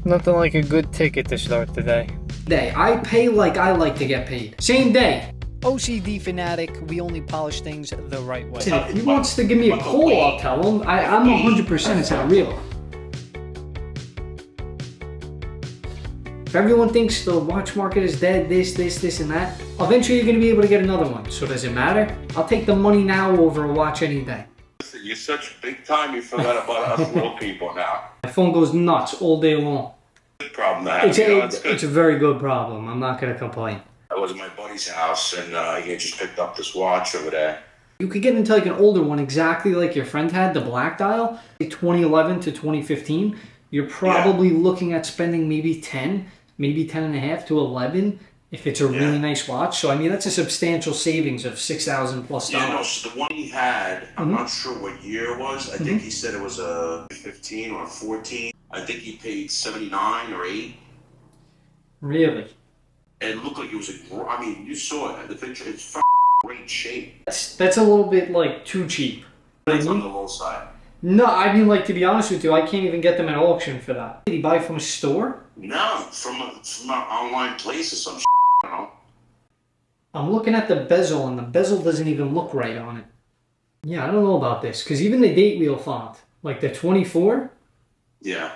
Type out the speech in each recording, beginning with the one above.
Nothing like a good ticket to start the day. I pay like I like to get paid. Same day. OCD fanatic, we only polish things the right way. Listen, if he wants to give me a call, I'll tell him. I'm 100% it's not real. If everyone thinks the watch market is dead, this, and that, eventually you're going to be able to get another one. So does it matter? I'll take the money now over a watch any day. Listen, you're such big time, you forgot about us little people now. My phone goes nuts all day long. Good problem to have. It's a very good problem. I'm not going to complain. I was at my buddy's house and he just picked up this watch over there. You could get into like an older one exactly like your friend had, the black dial, 2011 to 2015. You're probably looking at spending maybe 10, maybe 10 and a half to 11 if it's a really nice watch. So I mean that's a substantial savings of $6,000 plus. Yeah, no, so the one he had, I'm not sure what year it was. I think he said it was a 15 or 14. I think he paid 79 or 8. Really? And it looked like it was I mean, you saw it. The picture, it's great shape. That's a little bit like too cheap. It's on the low side. No, I mean like to be honest with you, I can't even get them at auction for that. Did he buy it from a store? No, from an online place or some you know. I'm looking at the bezel and the bezel doesn't even look right on it. Yeah, I don't know about this because even the date wheel font, like the 24. Yeah.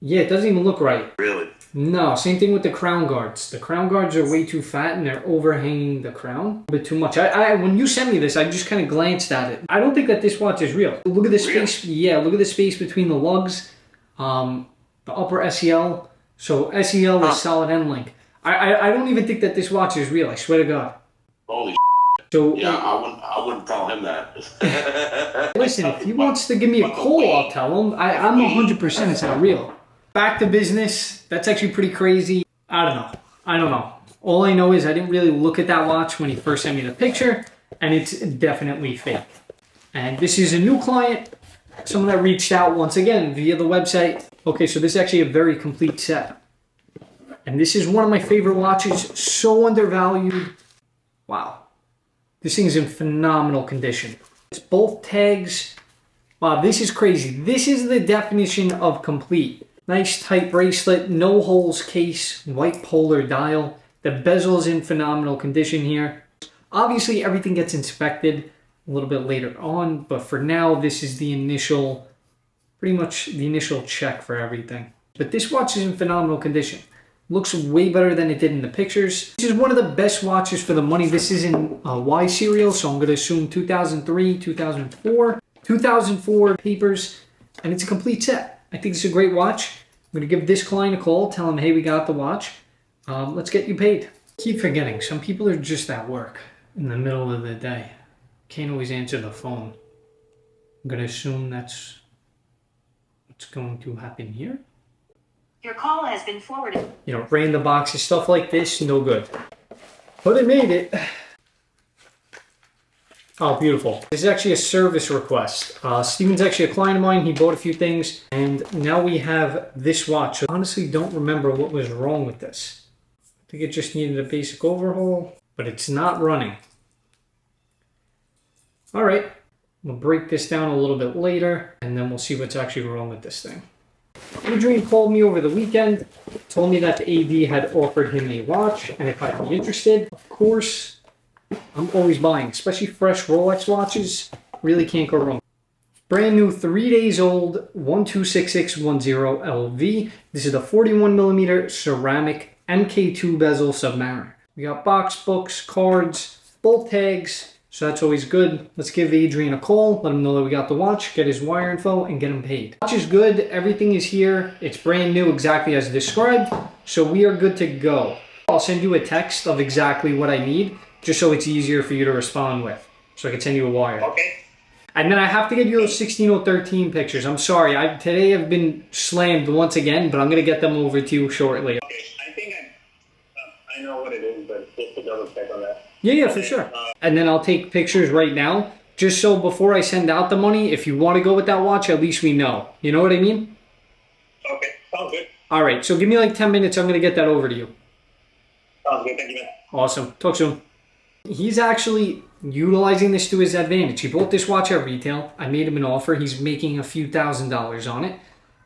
Yeah, it doesn't even look right. Really? No, same thing with the crown guards. The crown guards are way too fat and they're overhanging the crown a bit too much. When you sent me this, I just kind of glanced at it. I don't think that this watch is real. Look at the space. Yeah, look at the space between the lugs, the upper SEL. So SEL is solid end link. I don't even think that this watch is real. I swear to God. Holy so yeah, I wouldn't tell him that. Listen, if he wants to give me a call, I'll tell him. I'm 100% it's not real. Back to business. That's actually pretty crazy. I don't know. All I know is I didn't really look at that watch when he first sent me the picture, and it's definitely fake. And this is a new client, someone that reached out once again via the website. Okay, so this is actually a very complete set. And this is one of my favorite watches, so undervalued. Wow. This thing's in phenomenal condition. It's both tags. Wow, this is crazy. This is the definition of complete. Nice tight bracelet, no holes case, white polar dial. The bezel is in phenomenal condition here. Obviously, everything gets inspected a little bit later on, but for now, this is the initial, pretty much the initial check for everything. But this watch is in phenomenal condition. Looks way better than it did in the pictures. This is one of the best watches for the money. This is in Y serial, so I'm going to assume 2003, 2004. 2004 papers, and it's a complete set. I think it's a great watch. I'm going to give this client a call, tell him, hey, we got the watch. Let's get you paid. Keep forgetting, some people are just at work in the middle of the day. Can't always answer the phone. I'm going to assume that's what's going to happen here. Your call has been forwarded. You know, random boxes, stuff like this, no good. But it made it. Oh, beautiful. This is actually a service request. Steven's actually a client of mine. He bought a few things, and now we have this watch. I honestly don't remember what was wrong with this. I think it just needed a basic overhaul, but it's not running. All right, we'll break this down a little bit later, and then we'll see what's actually wrong with this thing. Adrian called me over the weekend, told me that the AD had offered him a watch, and if I'd be interested, of course, I'm always buying, especially fresh Rolex watches. Really can't go wrong. Brand new, 3 days old, 126610 LV. This is the 41mm ceramic MK2 bezel Submariner. We got box, books, cards, both tags, so that's always good. Let's give Adrian a call, let him know that we got the watch, get his wire info, and get him paid. Watch is good, everything is here. It's brand new, exactly as described, so we are good to go. I'll send you a text of exactly what I need, just so it's easier for you to respond with. So I can send you a wire. Okay. And then I have to get you those 16013 pictures. I'm sorry, today I've been slammed once again, but I'm going to get them over to you shortly. Okay, I think I know what it is, but just to double check on that. Yeah, for sure. And then I'll take pictures right now, just so before I send out the money, if you want to go with that watch, at least we know. You know what I mean? Okay, sounds good. All right, so give me like 10 minutes. I'm going to get that over to you. Sounds good, thank you, man. Awesome. Talk soon. He's actually utilizing this to his advantage. He bought this watch at retail. I made him an offer. He's making a few $1,000s on it.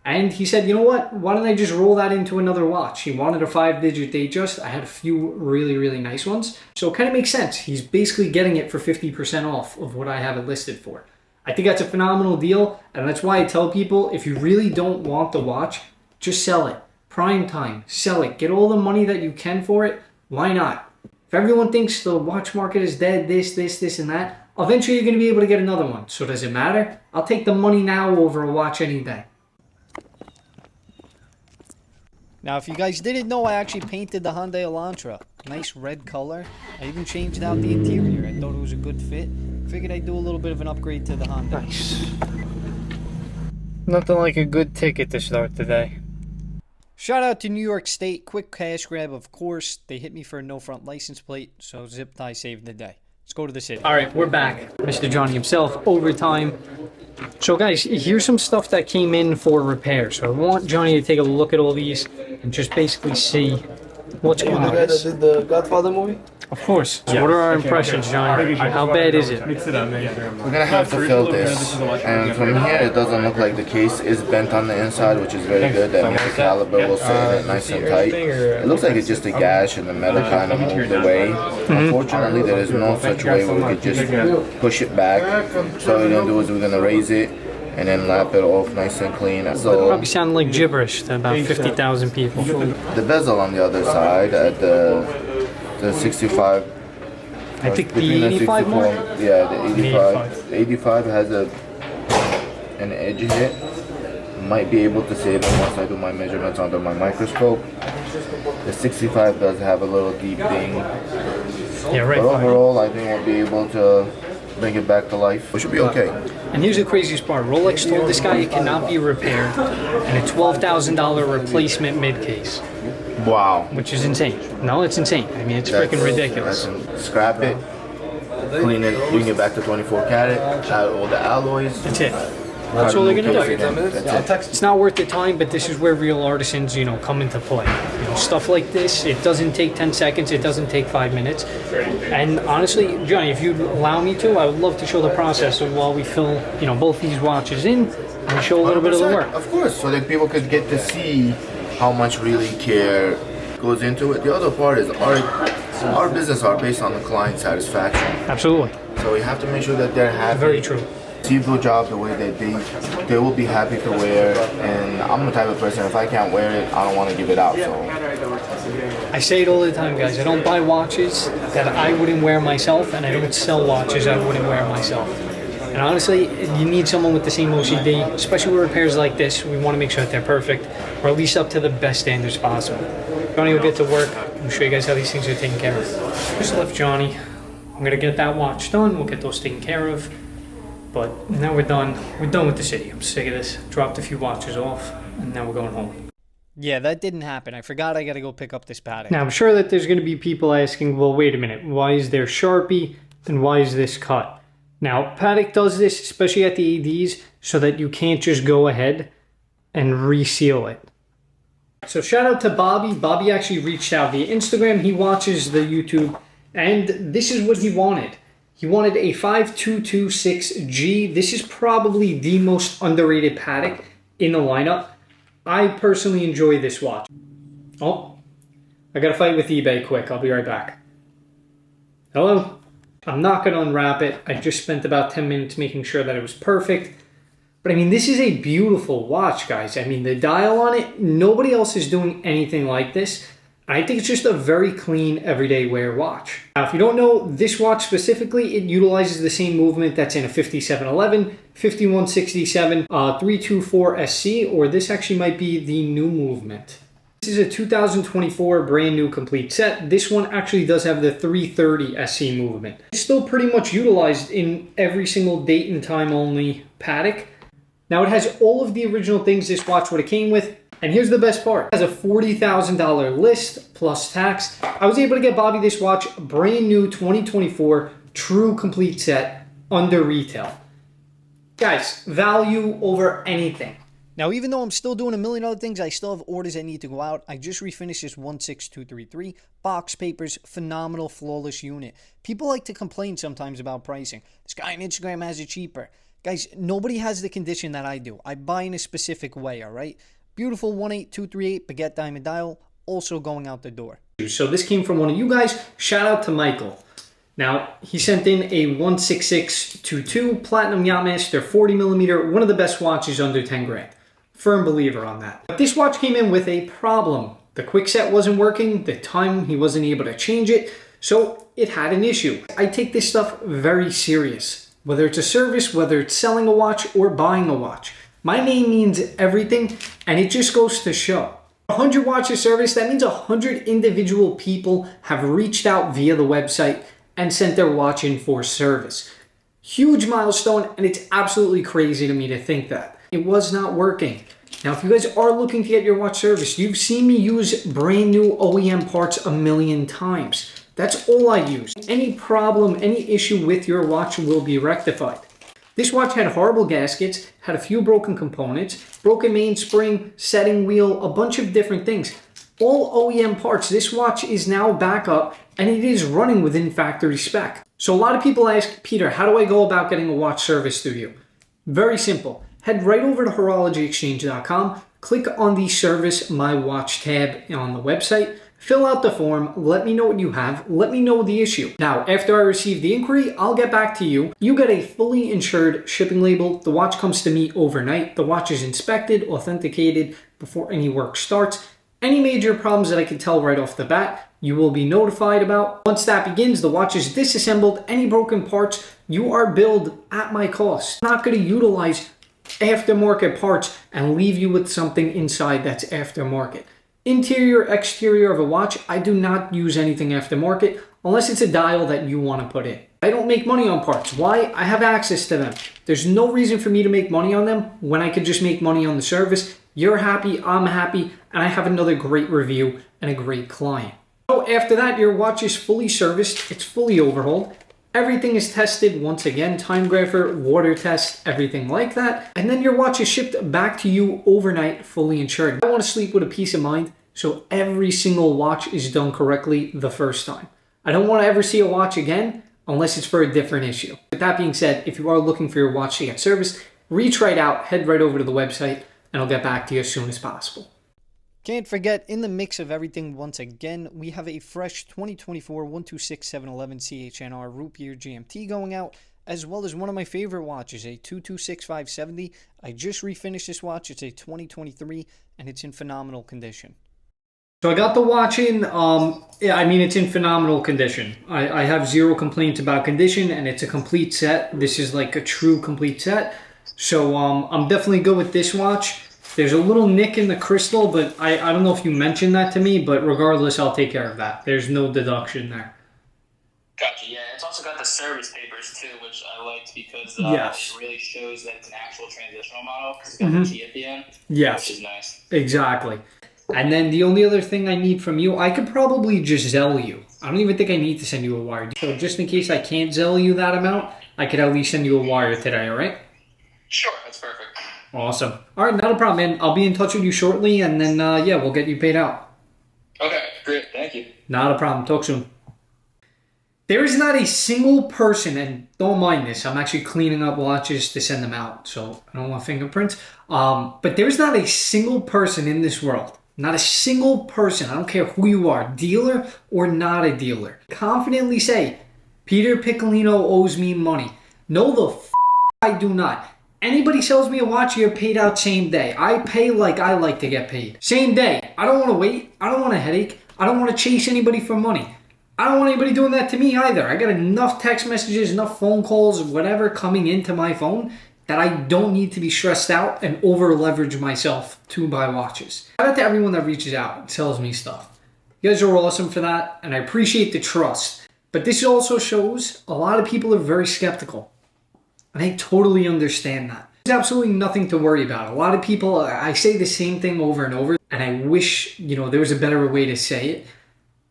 And he said, you know what? Why don't I just roll that into another watch? He wanted a 5-digit Datejust. I had a few really, really nice ones. So it kind of makes sense. He's basically getting it for 50% off of what I have it listed for. I think that's a phenomenal deal. And that's why I tell people, if you really don't want the watch, just sell it. Prime time, sell it. Get all the money that you can for it. Why not? If everyone thinks the watch market is dead, this, and that, eventually you're going to be able to get another one. So does it matter? I'll take the money now over a watch any day. Now, if you guys didn't know, I actually painted the Hyundai Elantra. Nice red color. I even changed out the interior. I thought it was a good fit. Figured I'd do a little bit of an upgrade to the Hyundai. Nice. Nothing like a good ticket to start the day. Shout out to New York State. Quick cash grab, of course. They hit me for a no front license plate, so zip tie saved the day. Let's go to the city. All right, we're back. Mr. Johnny himself, overtime. So guys, here's some stuff that came in for repair. So I want Johnny to take a look at all these and just basically see what's going on. The guy that did the Godfather movie? Of course. So what are our impressions, Johnny? How bad is it? We're gonna have to fill this, and from here it doesn't look like the case is bent on the inside, which is very good. That means the caliber will sit in it nice and tight. It looks like it's just a gash and the metal kind of moved away. Unfortunately, there is no such way where we could just push it back. So what we're gonna do is we're gonna raise it and then lap it off nice and clean. So Probably sounding like gibberish to about 50,000 people. the bezel on the other side at the 65. I think between the 85 64 mark? Yeah, the 85. 85 has an edge in it. Might be able to save it once I do my measurements under my microscope. The 65 does have a little deep ding. Yeah, right. But overall, I think we'll be able to bring it back to life. We should be okay. And here's the craziest part. Rolex told this guy it cannot be repaired and a $12,000 replacement mid-case, Wow. which is insane. No, it's insane. I mean, it's freaking ridiculous. Scrap it, clean it, bring it back to 24 karat, add all the alloys. That's it. That's all they're gonna do. That's it. It's not worth the time, but this is where real artisans, come into play. Stuff like this, it doesn't take 10 seconds, it doesn't take 5 minutes. And honestly, Johnny, if you'd allow me to, I would love to show the process of while we fill, both these watches in and show a little bit of the work. Of course, so that people could get to see how much really care goes into it. The other part is our business are based on the client satisfaction. Absolutely. So we have to make sure that they're happy. Very true. Receive the job the way that they will be happy to wear. And I'm the type of person, if I can't wear it, I don't want to give it out. So I say it all the time, guys. I don't buy watches that I wouldn't wear myself, and I don't sell watches I wouldn't wear myself. And honestly, you need someone with the same OCD, especially with repairs like this. We want to make sure that they're perfect, or at least up to the best standards possible. Johnny will get to work. I'll show you guys how these things are taken care of. Just left Johnny. I'm going to get that watch done. We'll get those taken care of. But now we're done. We're done with the city. I'm sick of this. Dropped a few watches off, and now we're going home. Yeah, that didn't happen. I forgot I gotta go pick up this Patek. Now, I'm sure that there's going to be people asking, well, wait a minute. Why is there Sharpie, and why is this cut? Now, Patek does this, especially at the ADs, so that you can't just go ahead and reseal it. So shout out to Bobby. Bobby actually reached out via Instagram. He watches the YouTube, and this is what he wanted. He wanted a 5226G. This is probably the most underrated Patek in the lineup. I personally enjoy this watch. Oh, I gotta fight with eBay quick. I'll be right back. Hello? I'm not gonna unwrap it. I just spent about 10 minutes making sure that it was perfect. But I mean, this is a beautiful watch, guys. I mean, the dial on it, nobody else is doing anything like this. I think it's just a very clean, everyday wear watch. Now, if you don't know this watch specifically, it utilizes the same movement that's in a 5711, 5167, 324 SC, or this actually might be the new movement. This is a 2024 brand new complete set. This one actually does have the 330 SC movement. It's still pretty much utilized in every single date and time only Patek. Now, it has all of the original things this watch would have came with. And here's the best part. It has a $40,000 list plus tax. I was able to get Bobby this watch, brand new 2024, true complete set, under retail. Guys, value over anything. Now, even though I'm still doing a million other things, I still have orders that need to go out. I just refinished this 16233. Box papers, phenomenal, flawless unit. People like to complain sometimes about pricing. This guy on Instagram has it cheaper. Guys, nobody has the condition that I do. I buy in a specific way, all right? Beautiful 18238 Baguette Diamond Dial, also going out the door. So this came from one of you guys. Shout out to Michael. Now, he sent in a 16622 Platinum Yachtmaster 40mm, one of the best watches under 10 grand. Firm believer on that. But this watch came in with a problem. The quickset wasn't working, the time he wasn't able to change it, so it had an issue. I take this stuff very serious. Whether it's a service, whether it's selling a watch or buying a watch. My name means everything, and it just goes to show. 100 watches service, that means 100 individual people have reached out via the website and sent their watch in for service. Huge milestone, and it's absolutely crazy to me to think that. It was not working. Now, if you guys are looking to get your watch serviced, you've seen me use brand new OEM parts a million times. That's all I use. Any problem, any issue with your watch will be rectified. This watch had horrible gaskets, had a few broken components, broken mainspring, setting wheel, a bunch of different things. All OEM parts. This watch is now back up and it is running within factory spec. So a lot of people ask, Peter, how do I go about getting a watch service through you? Very simple. Head right over to horologyexchange.com, click on the Service My Watch tab on the website, fill out the form, let me know what you have, let me know the issue. Now, after I receive the inquiry, I'll get back to you. You get a fully insured shipping label. The watch comes to me overnight. The watch is inspected, authenticated before any work starts. Any major problems that I can tell right off the bat, you will be notified about. Once that begins, the watch is disassembled. Any broken parts, you are billed at my cost. I'm not going to utilize aftermarket parts and leave you with something inside that's aftermarket. Interior, exterior of a watch, I do not use anything aftermarket unless it's a dial that you want to put in. I don't make money on parts. Why? I have access to them. There's no reason for me to make money on them when I could just make money on the service. You're happy, I'm happy, and I have another great review and a great client. So after that, your watch is fully serviced, it's fully overhauled. Everything is tested, once again, time grapher, water test, everything like that. And then your watch is shipped back to you overnight, fully insured. I want to sleep with a peace of mind, so every single watch is done correctly the first time. I don't want to ever see a watch again unless it's for a different issue. With that being said, if you are looking for your watch to get serviced, reach right out, head right over to the website, and I'll get back to you as soon as possible. Can't forget, in the mix of everything, once again, we have a fresh 2024 126711 CHNR Root Beer GMT going out, as well as one of my favorite watches, a 226570. I just refinished this watch. It's a 2023, and it's in phenomenal condition. So I got the watch in, it's in phenomenal condition. I have zero complaints about condition, and it's a complete set. This is like a true complete set. So I'm definitely good with this watch. There's a little nick in the crystal, but I don't know if you mentioned that to me, but regardless, I'll take care of that. There's no deduction there. Gotcha, yeah. It's also got the service papers, too, which I liked because yes. It really shows that it's an actual transitional model because it's got the T at the end, yes. Which is nice. Exactly. And then the only other thing I need from you, I could probably just Zelle you. I don't even think I need to send you a wire. So just in case I can't Zelle you that amount, I could at least send you a wire today, all right? Sure, that's perfect. Awesome. All right, not a problem, man. I'll be in touch with you shortly, and then, we'll get you paid out. Okay, great. Thank you. Not a problem. Talk soon. There is not a single person, and don't mind this, I'm actually cleaning up watches to send them out, so I don't want fingerprints. But there's not a single person in this world, not a single person, I don't care who you are, dealer or not a dealer, confidently say, Peter Piccolino owes me money. No, the f*** I do not. Anybody sells me a watch, you're paid out same day. I pay like I like to get paid. Same day. I don't want to wait. I don't want a headache. I don't want to chase anybody for money. I don't want anybody doing that to me either. I got enough text messages, enough phone calls, whatever coming into my phone that I don't need to be stressed out and over leverage myself to buy watches. Shout out to everyone that reaches out and sells me stuff. You guys are awesome for that, and I appreciate the trust. But this also shows a lot of people are very skeptical. And I totally understand that. There's absolutely nothing to worry about. A lot of people, I say the same thing over and over, and I wish, there was a better way to say it.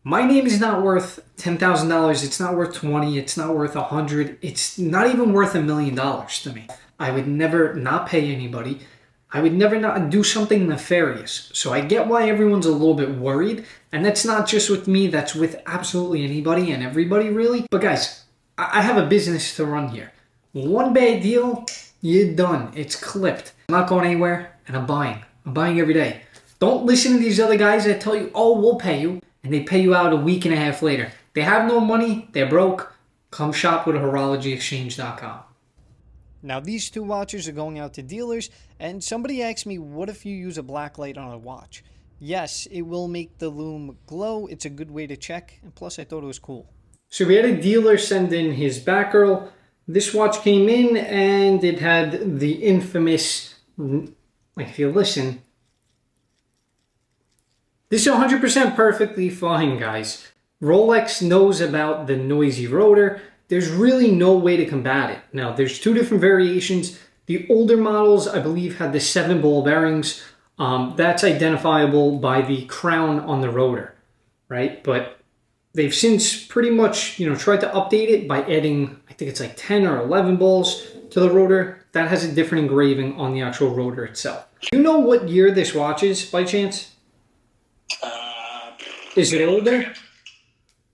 My name is not worth $10,000. It's not worth 20. It's not worth 100. It's not even worth $1 million to me. I would never not pay anybody. I would never not do something nefarious. So I get why everyone's a little bit worried. And that's not just with me. That's with absolutely anybody and everybody, really. But guys, I have a business to run here. One bad deal, You're done. It's clipped. I'm not going anywhere, and I'm buying. I'm buying every day. Don't listen to these other guys that tell you, oh, we'll pay you, and they pay you out a week and a half later. They have no money. They're broke. Come shop with HorologyExchange.com. Now these two watches are going out to dealers, and somebody asked me, what if you use a Blacklight on a watch? Yes, it will make the lume glow. It's a good way to check, and plus I thought it was cool. So we had a dealer send in his Batgirl. This watch came in, and it had the infamous, like if you listen, this is 100% perfectly fine, guys. Rolex knows about the noisy rotor. There's really no way to combat it. Now, there's two different variations. The older models, I believe, had the 7 ball bearings. That's identifiable by the crown on the rotor, right? But they've since pretty much, tried to update it by adding, I think it's like 10 or 11 balls to the rotor. That has a different engraving on the actual rotor itself. Do you know what year this watch is, by chance? Is it older?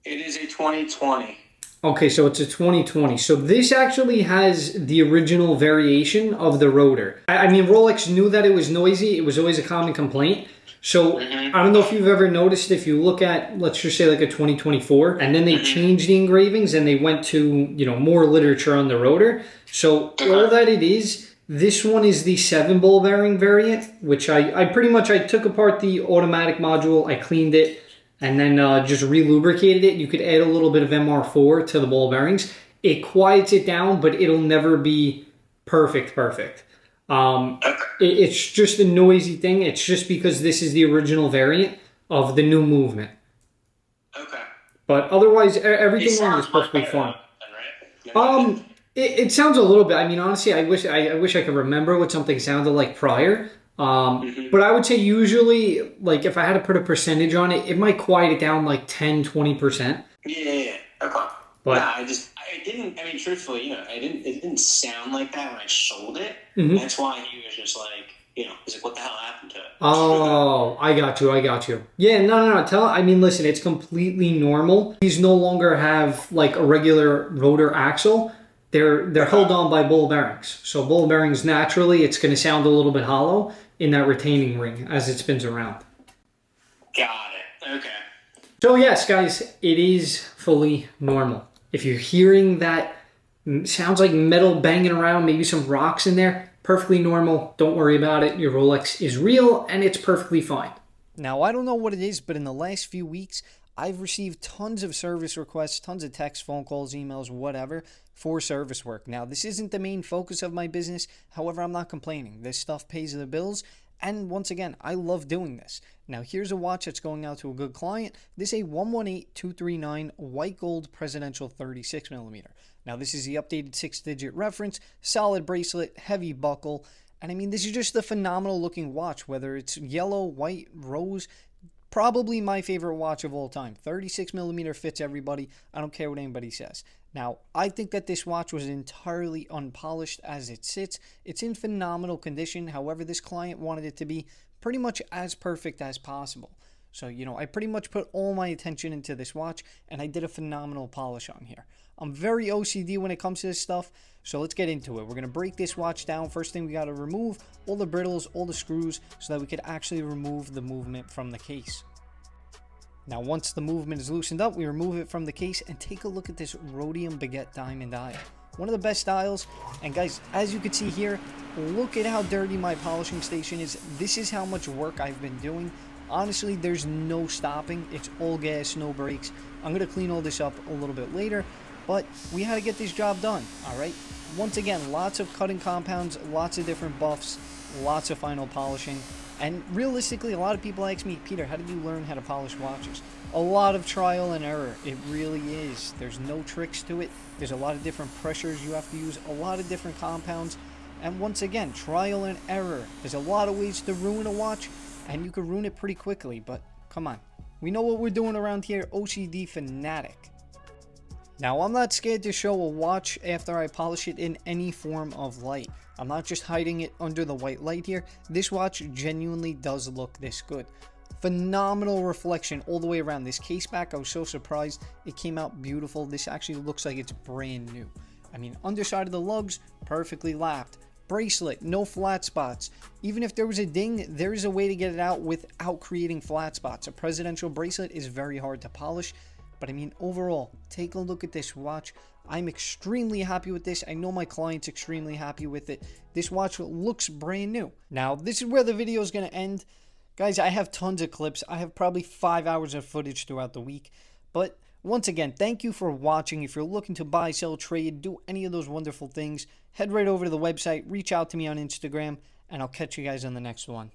It is a 2020. Okay, so it's a 2020. So this actually has the original variation of the rotor. I mean, Rolex knew that it was noisy. It was always a common complaint. So I don't know if you've ever noticed, if you look at, let's just say like a 2024, and then they changed the engravings and they went to, more literature on the rotor. So all that it is, this one is the 7 ball bearing variant, which I pretty much, I took apart the automatic module, I cleaned it, and then just re-lubricated it. You could add a little bit of MR4 to the ball bearings. It quiets it down, but it'll never be perfect. It's just a noisy thing. It's just because this is the original variant of the new movement. Okay. But otherwise, everything on is perfectly fine. Right? It sounds a little bit. I mean, honestly, I wish I could remember what something sounded like prior. But I would say usually, like if I had to put a percentage on it, it might quiet it down like 10-20%. Yeah. Okay. But truthfully, it didn't sound like that when I sold it. That's why he was just like, he's like, what the hell happened to it? Oh, I got you. Yeah, no. Listen, it's completely normal. These no longer have like a regular rotor axle. They're held on by ball bearings. So ball bearings, naturally, it's going to sound a little bit hollow in that retaining ring as it spins around. Got it. Okay. So yes, guys, it is fully normal. If you're hearing that sounds like metal banging around, maybe some rocks in there, perfectly normal. Don't worry about it. Your Rolex is real and it's perfectly fine. Now, I don't know what it is, but in the last few weeks, I've received tons of service requests, tons of texts, phone calls, emails, whatever, for service work. Now, this isn't the main focus of my business. However, I'm not complaining. This stuff pays the bills. And once again, I love doing this. Now, here's a watch that's going out to a good client. This is a 118239 white gold presidential 36mm. Now, this is the updated 6-digit reference, solid bracelet, heavy buckle. And this is just a phenomenal looking watch, whether it's yellow, white, rose. Probably my favorite watch of all time. 36mm fits everybody. I don't care what anybody says. Now, I think that this watch was entirely unpolished as it sits. It's in phenomenal condition. However, this client wanted it to be pretty much as perfect as possible. So, I pretty much put all my attention into this watch, and I did a phenomenal polish on here. I'm very OCD when it comes to this stuff, so let's get into it. We're going to break this watch down. First thing, we got to remove all the brittles, all the screws, so that we could actually remove the movement from the case. Now, once the movement is loosened up, we remove it from the case and take a look at this rhodium baguette diamond dial. One of the best dials. And guys, as you can see here, look at how dirty my polishing station is. This is how much work I've been doing. Honestly, there's no stopping. It's all gas, no brakes. I'm going to clean all this up a little bit later, but we had to get this job done, all right? Once again, lots of cutting compounds, lots of different buffs, lots of final polishing. And realistically, a lot of people ask me, Peter, how did you learn how to polish watches? A lot of trial and error. It really is. There's no tricks to it. There's a lot of different pressures you have to use, a lot of different compounds. And once again, trial and error. There's a lot of ways to ruin a watch, and you can ruin it pretty quickly. But come on. We know what we're doing around here. OCD fanatic. Now, I'm not scared to show a watch after I polish it in any form of light. I'm not just hiding it under the white light here. This watch genuinely does look this good. Phenomenal reflection all the way around. This case back, I was so surprised. It came out beautiful. This actually looks like it's brand new. Underside of the lugs, perfectly lapped. bracelet, no flat spots. Even if there was a ding, there is a way to get it out without creating flat spots. A presidential bracelet is very hard to polish, but I mean, overall, take a look at this watch. I'm extremely happy with this. I know my client's extremely happy with it. This watch looks brand new. Now, this is where the video is going to end. Guys, I have tons of clips. I have probably 5 hours of footage throughout the week, but once again, thank you for watching. If you're looking to buy, sell, trade, do any of those wonderful things, head right over to the website, reach out to me on Instagram, and I'll catch you guys on the next one.